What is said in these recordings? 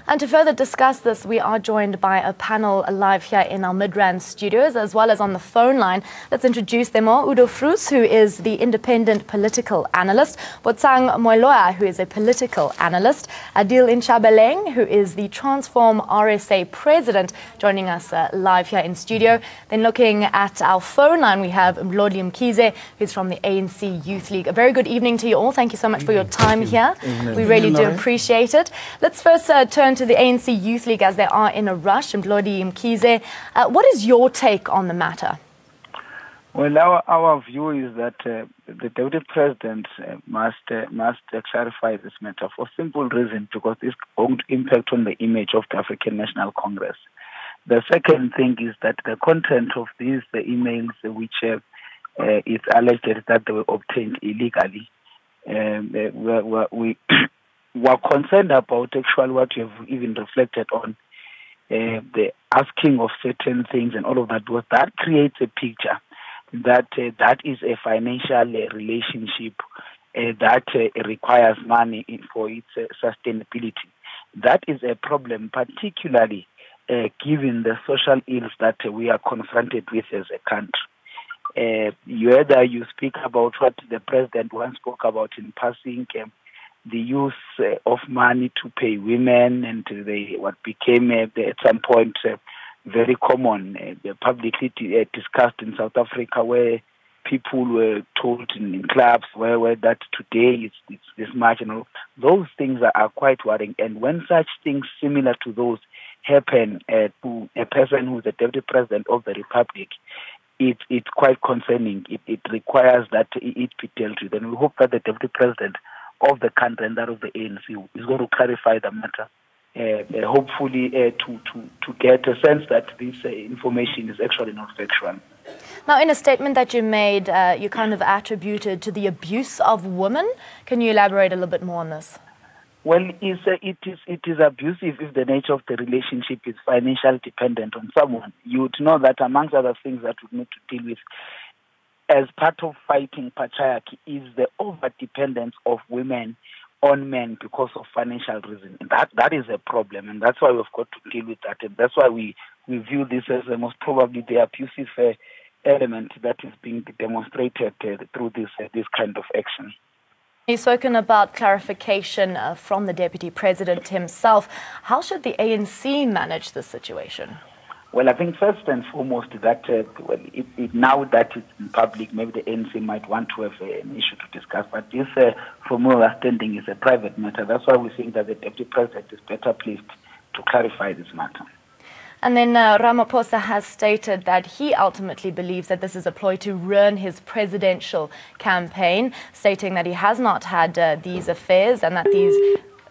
And to further discuss this, we are joined by a panel live here in our Midrand studios, as well as on the phone line. Let's introduce them all. Udo Frus, who is the independent political analyst. Botsang Moiloa, who is a political analyst. Adil Inchabeleng, who is the Transform RSA president, joining us live here in studio. Then looking at our phone line, we have Mlodi Mkhize, who's from the ANC Youth League. A very good evening to you all. Thank you so much for your time here. We really do appreciate it. Let's first turn to the ANC Youth League, as they are in a rush. Mlodi Mkhize, what is your take on the matter? Well, our view is that the deputy president must clarify this matter for simple reason, because it's going to impact on the image of the African National Congress. The second thing is that the content of these emails, which is alleged that they were obtained illegally, we were concerned about actually what you have even reflected on, the asking of certain things and all of that, because that creates a picture that that is a financial relationship that requires money for its sustainability. That is a problem, particularly given the social ills that we are confronted with as a country. Whether you speak about what the president once spoke about in passing, the use of money to pay women, and what became at some point very common, publicly discussed in South Africa, where people were told in clubs where that today it's this marginal. Those things are quite worrying. And when such things similar to those happen to a person who is the deputy president of the republic, it's quite concerning. It requires that it be dealt with. And we hope that the deputy president of the country and that of the ANC is going to clarify the matter, hopefully to get a sense that this information is actually not factual. Now, in a statement that you made, you kind of attributed to the abuse of women. Can you elaborate a little bit more on this? Well, it is abusive if the nature of the relationship is financially dependent on someone. You would know that amongst other things that we need to deal with as part of fighting patriarchy is the over-dependence of women on men because of financial reasons. That is a problem, and that's why we've got to deal with that. And that's why we view this as the most probably the abusive element that is being demonstrated through this kind of action. You've spoken about clarification from the deputy president himself. How should the ANC manage this situation? Well, I think first and foremost that now that it's in public, maybe the ANC might want to have an issue to discuss. But this, from our understanding, is a private matter. That's why we think that the deputy president is better placed to clarify this matter. And then Ramaphosa has stated that he ultimately believes that this is a ploy to ruin his presidential campaign, stating that he has not had these affairs and that these...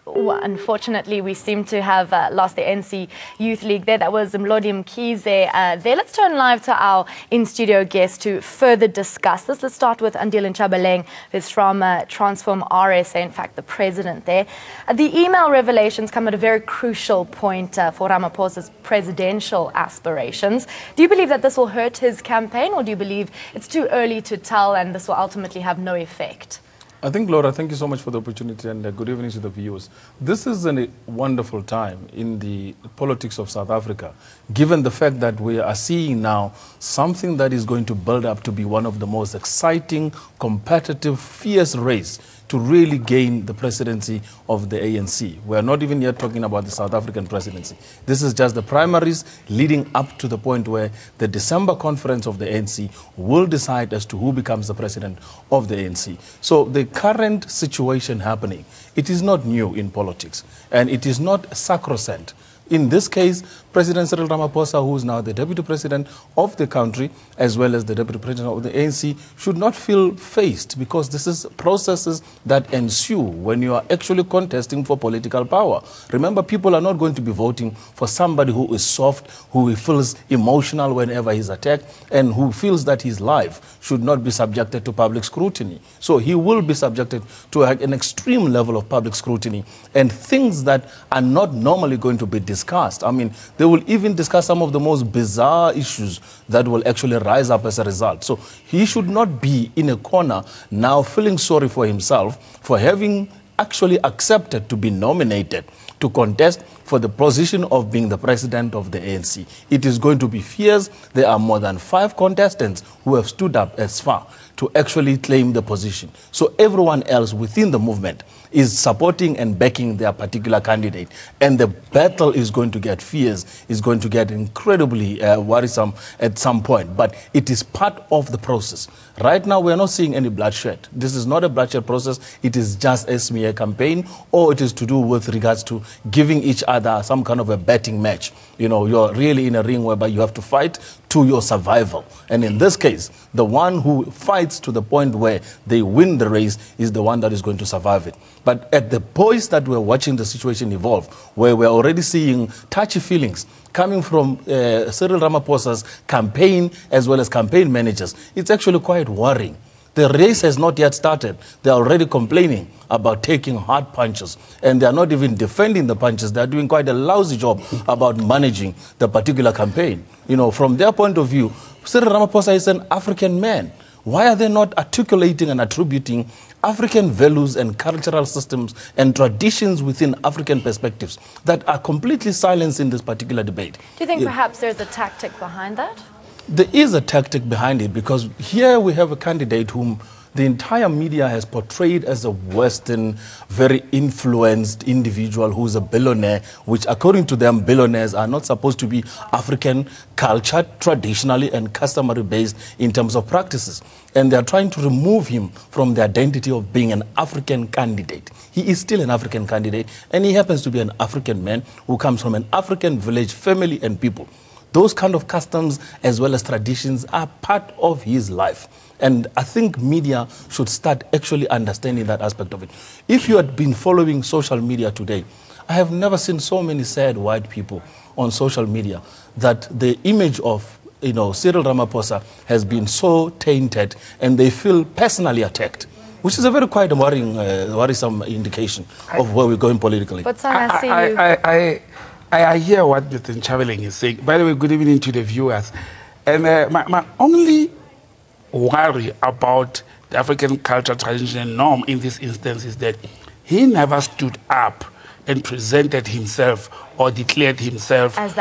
Unfortunately, we seem to have lost the ANC Youth League there. That was Mlodi Mkhize there. Let's turn live to our in-studio guest to further discuss this. Let's start with Adil Inchabeleng, who's from Transform RSA, in fact, the president there. The email revelations come at a very crucial point for Ramaphosa's presidential aspirations. Do you believe that this will hurt his campaign, or do you believe it's too early to tell and this will ultimately have no effect? I think, Laura, thank you so much for the opportunity, and good evening to the viewers. This is a wonderful time in the politics of South Africa, given the fact that we are seeing now something that is going to build up to be one of the most exciting, competitive, fierce race to really gain the presidency of the ANC. We are not even yet talking about the South African presidency. This is just the primaries leading up to the point where the December conference of the ANC will decide as to who becomes the president of the ANC. So the current situation happening, it is not new in politics, and it is not sacrosanct. In this case, President Cyril Ramaphosa, who is now the deputy president of the country, as well as the deputy president of the ANC, should not feel faced, because this is processes that ensue when you are actually contesting for political power. Remember, people are not going to be voting for somebody who is soft, who feels emotional whenever he's attacked, and who feels that his life should not be subjected to public scrutiny. So he will be subjected to an extreme level of public scrutiny, and things that are not normally going to be discussed. I mean, they will even discuss some of the most bizarre issues that will actually rise up as a result. So he should not be in a corner now feeling sorry for himself for having actually accepted to be nominated to contest for the position of being the president of the ANC. It is going to be fierce. There are more than 5 contestants who have stood up as far to actually claim the position. So everyone else within the movement is supporting and backing their particular candidate. And the battle is going to get fierce, is going to get incredibly worrisome at some point. But it is part of the process. Right now, we are not seeing any bloodshed. This is not a bloodshed process. It is just a smear campaign, or it is to do with regards to giving each other some kind of a betting match. You know, you're really in a ring whereby you have to fight to your survival. And in this case, the one who fights to the point where they win the race is the one that is going to survive it. But at the point that we're watching the situation evolve, where we're already seeing touchy feelings coming from Cyril Ramaphosa's campaign as well as campaign managers, it's actually quite worrying. The race has not yet started. They're already complaining about taking hard punches, and they're not even defending the punches. They're doing quite a lousy job about managing the particular campaign. You know, from their point of view, Cyril Ramaphosa is an African man. Why are they not articulating and attributing African values and cultural systems and traditions within African perspectives that are completely silenced in this particular debate? Do you think perhaps there's a tactic behind that? There is a tactic behind it, because here we have a candidate whom the entire media has portrayed as a Western, very influenced individual who's a billionaire, which according to them, billionaires are not supposed to be African culture, traditionally and customary based in terms of practices. And they're trying to remove him from the identity of being an African candidate. He is still an African candidate, and he happens to be an African man who comes from an African village, family and people. Those kind of customs as well as traditions are part of his life. And I think media should start actually understanding that aspect of it. If you had been following social media today, I have never seen so many sad white people on social media that the image of Cyril Ramaphosa has been so tainted and they feel personally attacked, which is a very quite worrisome indication of where we're going politically. But Sam, I see you. I hear what Mr. Nchaveling is saying. By the way, good evening to the viewers. And my only worry about the African culture, tradition, and norm in this instance is that he never stood up and presented himself or declared himself as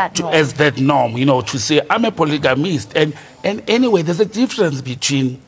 that norm, to say, I'm a polygamist. And anyway, there's a difference between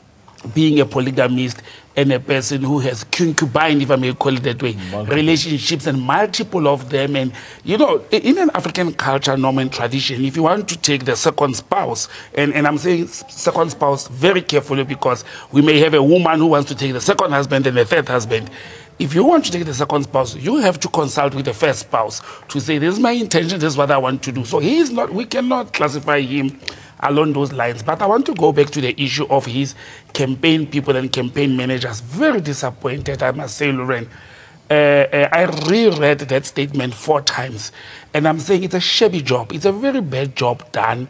being a polygamist and a person who has concubine, if I may call it that way, relationships and multiple of them. And, in an African culture, norm and tradition, if you want to take the second spouse, and I'm saying second spouse very carefully because we may have a woman who wants to take the second husband and the third husband. If you want to take the second spouse, you have to consult with the first spouse to say, this is my intention, this is what I want to do. So we cannot classify him along those lines. But I want to go back to the issue of his campaign people and campaign managers. Very disappointed, I must say, Lauren. I reread that statement 4 times, and I'm saying it's a shabby job. It's a very bad job done.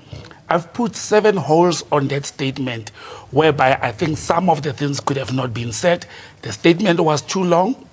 I've put 7 holes on that statement, whereby I think some of the things could have not been said. The statement was too long.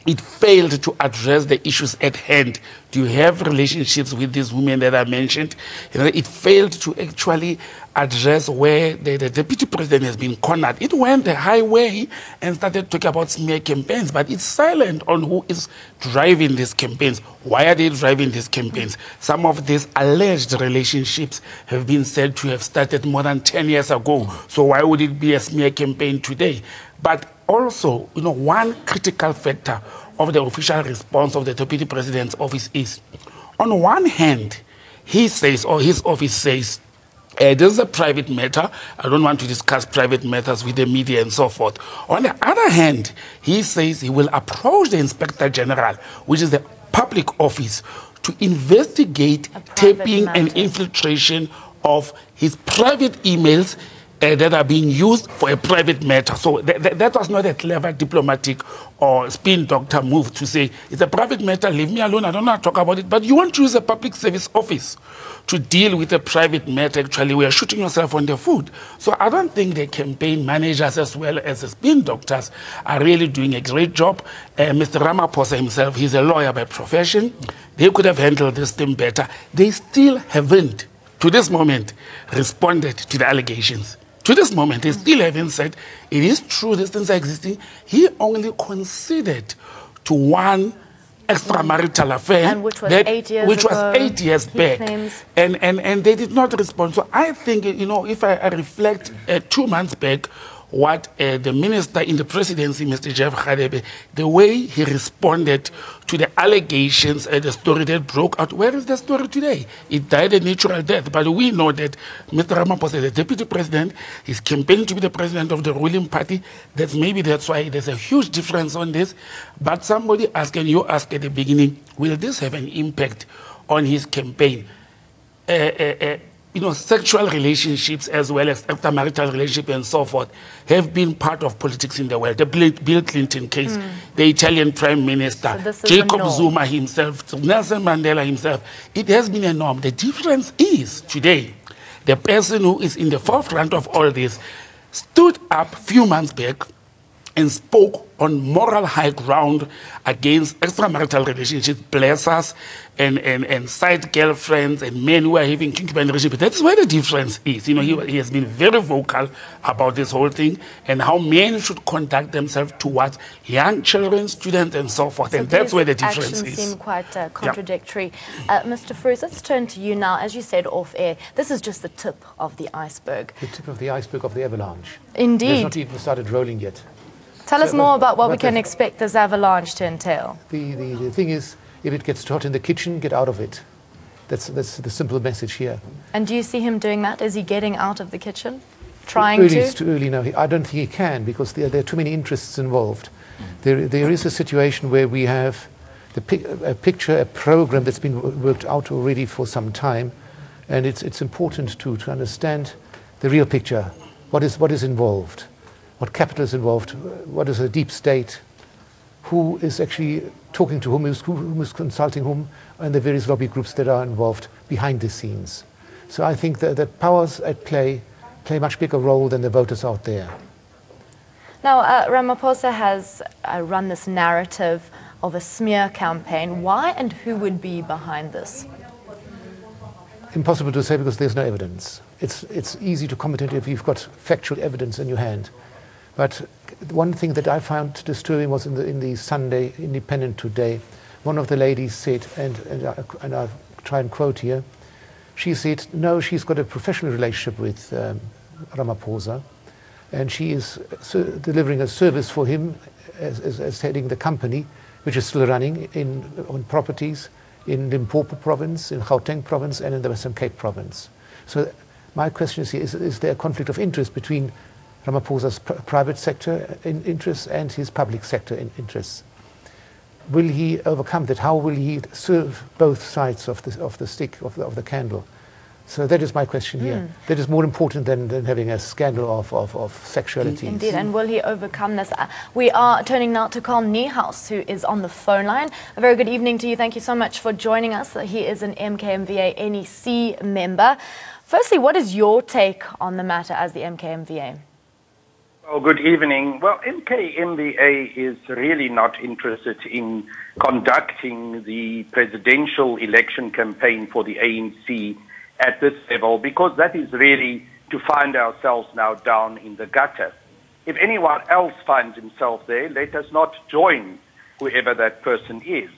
It failed to address the issues at hand. Do you have relationships with these women that I mentioned? It failed to actually address where the deputy president has been cornered. It went the highway and started talking about smear campaigns, but it's silent on who is driving these campaigns. Why are they driving these campaigns? Some of these alleged relationships have been said to have started more than 10 years ago. So why would it be a smear campaign today? But also, one critical factor of the official response of the deputy president's office is, on one hand, he says, or his office says, this is a private matter. I don't want to discuss private matters with the media and so forth. On the other hand, he says he will approach the Inspector General, which is the public office, to investigate taping and infiltration of his private emails that are being used for a private matter. So that was not a clever diplomatic or spin doctor move to say, it's a private matter, leave me alone, I don't know how to talk about it. But you want to use a public service office to deal with a private matter. Actually, we are shooting yourself on the foot. So I don't think the campaign managers as well as the spin doctors are really doing a great job. Mr. Ramaphosa himself, he's a lawyer by profession. They could have handled this thing better. They still haven't, to this moment, responded to the allegations. To this moment, they still haven't said, it is true these things are existing. He only conceded to one extramarital affair. And which was 8 years which ago, was 8 years he back. claims. And they did not respond. So I think, you know, if I reflect 2 months back, what the minister in the presidency, Mr. Jeff Radebe, the way he responded to the allegations and the story that broke out. Where is the story today? It died a natural death. But we know that Mr. Ramaphosa is the deputy president. He's campaigning to be the president of the ruling party. That's why there's a huge difference on this. But somebody asked, and you asked at the beginning, will this have an impact on his campaign? You know, sexual relationships as well as extramarital relationship and so forth have been part of politics in the world. The Bill Clinton case, the Italian Prime Minister, So Jacob Zuma himself, Nelson Mandela himself. It has been a norm. The difference is today, the person who is in the forefront of all this stood up a few months back and spoke on moral high ground against extramarital relationships, bless us, and side girlfriends and men who are having concubine relationships. That's where the difference is. You know, he has been very vocal about this whole thing and how men should conduct themselves towards young children, students, and so forth. So and that's where the difference actions is. seem quite contradictory. Mr. Frues, let's turn to you now. As you said off air, this is just the tip of the iceberg. The tip of the iceberg of the avalanche. Indeed. It has not even started rolling yet. Tell us more about what we can expect this avalanche to entail. The thing is, if it gets hot in the kitchen, get out of it. That's the simple message here. And do you see him doing that? Is he getting out of the kitchen? Trying Really, to? it's too early now. I don't think he can because there are too many interests involved. There is a situation where we have a picture, a program that's been worked out already for some time, and it's important to understand the real picture. What is involved? What capital is involved? What is a deep state? Who is actually talking to whom? Whom is consulting whom? And the various lobby groups that are involved behind the scenes. So I think that the powers at play a much bigger role than the voters out there. Now, Ramaphosa has run this narrative of a smear campaign. Why and who would be behind this? Impossible to say because there's no evidence. It's easy to comment if you've got factual evidence in your hand. But one thing that I found disturbing was in the Sunday Independent today, one of the ladies said, and I'll try and quote here, she said, no, she's got a professional relationship with Ramaphosa, and she is delivering a service for him as heading the company, which is still running on properties in Limpopo province, in Gauteng province, and in the Western Cape province. So my question is here, is there a conflict of interest between Ramaphosa's private sector interests and his public sector interests? Will he overcome that? How will he serve both sides of the stick, of the candle? So that is my question here. That is more important than having a scandal of sexuality. Indeed, and will he overcome this? We are turning now to Carl Niehaus, who is on the phone line. A very good evening to you. Thank you so much for joining us. He is an MKMVA NEC member. Firstly, what is your take on the matter as the MKMVA? Well, good evening. Well, MKMVA is really not interested in conducting the presidential election campaign for the ANC at this level because that is really to find ourselves now down in the gutter. If anyone else finds himself there, let us not join whoever that person is.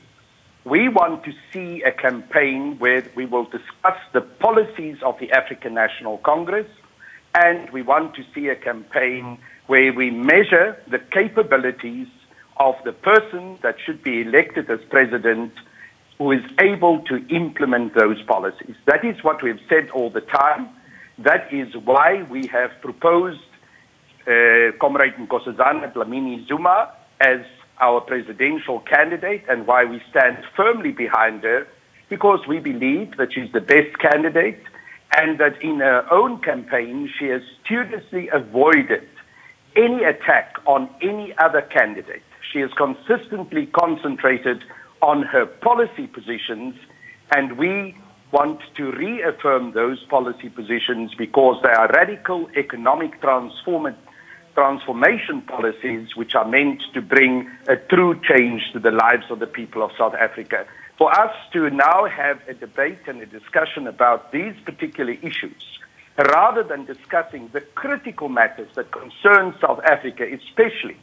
We want to see a campaign where we will discuss the policies of the African National Congress, and we want to see a campaign where we measure the capabilities of the person that should be elected as president who is able to implement those policies. That is what we've said all the time. That is why we have proposed Comrade Nkosazana Dlamini Zuma as our presidential candidate and why we stand firmly behind her, because we believe that she's the best candidate and that in her own campaign she has studiously avoided any attack on any other candidate. She has consistently concentrated on her policy positions, and we want to reaffirm those policy positions because they are radical economic transformation policies which are meant to bring a true change to the lives of the people of South Africa. For us to now have a debate and a discussion about these particular issues, rather than discussing the critical matters that concern South Africa, especially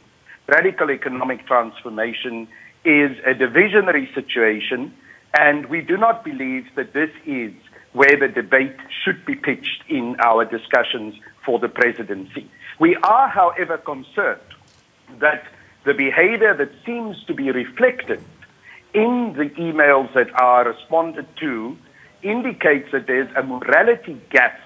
radical economic transformation, is a divisionary situation, and we do not believe that this is where the debate should be pitched in our discussions for the presidency. We are, however, concerned that the behavior that seems to be reflected in the emails that are responded to indicates that there's a morality gap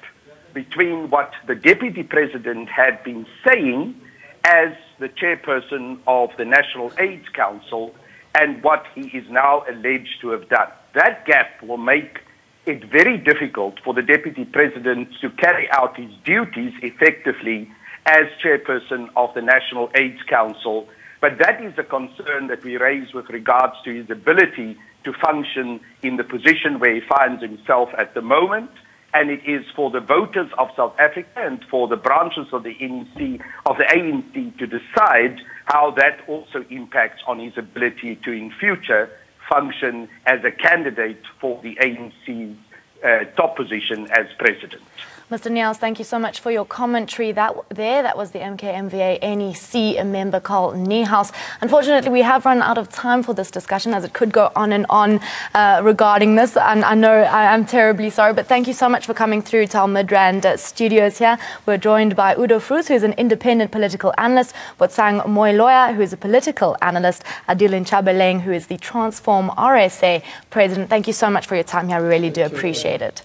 between what the deputy president had been saying as the chairperson of the National AIDS Council and what he is now alleged to have done. That gap will make it very difficult for the deputy president to carry out his duties effectively as chairperson of the National AIDS Council. But that is a concern that we raise with regards to his ability to function in the position where he finds himself at the moment. And it is for the voters of South Africa and for the branches of the ANC to decide how that also impacts on his ability to, in future, function as a candidate for the ANC's top position as president. Mr. Niels, thank you so much for your commentary. That was the MKMVA NEC member, Carl Niehaus. Unfortunately, we have run out of time for this discussion, as it could go on and on regarding this. And I know I'm terribly sorry, but thank you so much for coming through to our Midrand studios here. We're joined by Udo Vroes, who is an independent political analyst, Botsang Moiloya, who is a political analyst, Adil Nchabeleng, who is the Transform RSA president. Thank you so much for your time here. We really do appreciate it.